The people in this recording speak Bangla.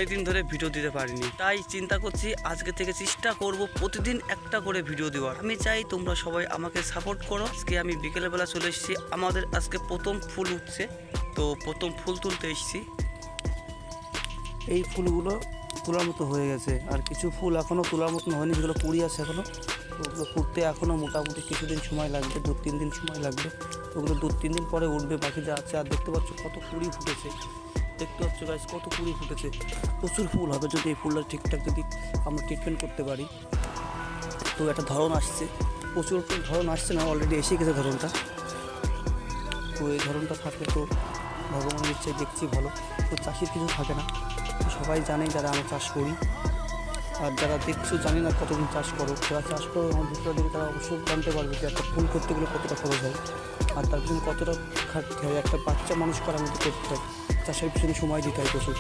অনেকদিন ধরে ভিডিও দিতে পারিনি, তাই চিন্তা করছি আজকে থেকে চেষ্টা করব প্রতিদিন একটা করে ভিডিও দেওয়ার। আমি চাই তোমরা সবাই আমাকে সাপোর্ট করো। আজকে আমি বিকেলবেলা চলে এসেছি, আমাদের আজকে প্রথম ফুল উঠছে, তো প্রথম ফুল তুলতে এসেছি। এই ফুলগুলো তোলার মতো হয়ে গেছে, আর কিছু ফুল এখনও তোলার মতন হয়নি, যেগুলো কুড়ি আছে এখনও। তো ওগুলো ফুটতে এখনও মোটামুটি কিছুদিন সময় লাগবে, 2-3 দিন সময় লাগবে। ওগুলো 2-3 দিন পরে উঠবে বাকি যা আছে। আর দেখতে পাচ্ছ কত কুড়ি ফুটেছে, দেখতে পাচ্ছ গাছ কত কুড়ি ফুটেছে। প্রচুর ফুল হবে যদি এই ফুলটা ঠিকঠাক যদি আমরা ট্রিটমেন্ট করতে পারি। তো একটা ধরন আসছে, প্রচুর ধরন আসছে না, অলরেডি এসে গেছে ধরনটা। তো এই ধরনটা থাকলে তো ভগবানের ইচ্ছায় দেখছি ভালো। তো চাষির কিছু থাকে না, সবাই জানে যারা আমরা চাষ করি। আর যারা দেখছো জানি না কতদিন চাষ করো, যারা চাষ করো আমার ভিতরে দিকে তারা অবশ্যই জানতে পারবে যে একটা ফুল করতে গেলে কতটা খরচ হয়, আর তার পিছনে কতটা খাটতে হয়। একটা বাচ্চা মানুষ করার মতো করতে হয়, চাষের পিছনে সময় দিতে হয় প্রচুর।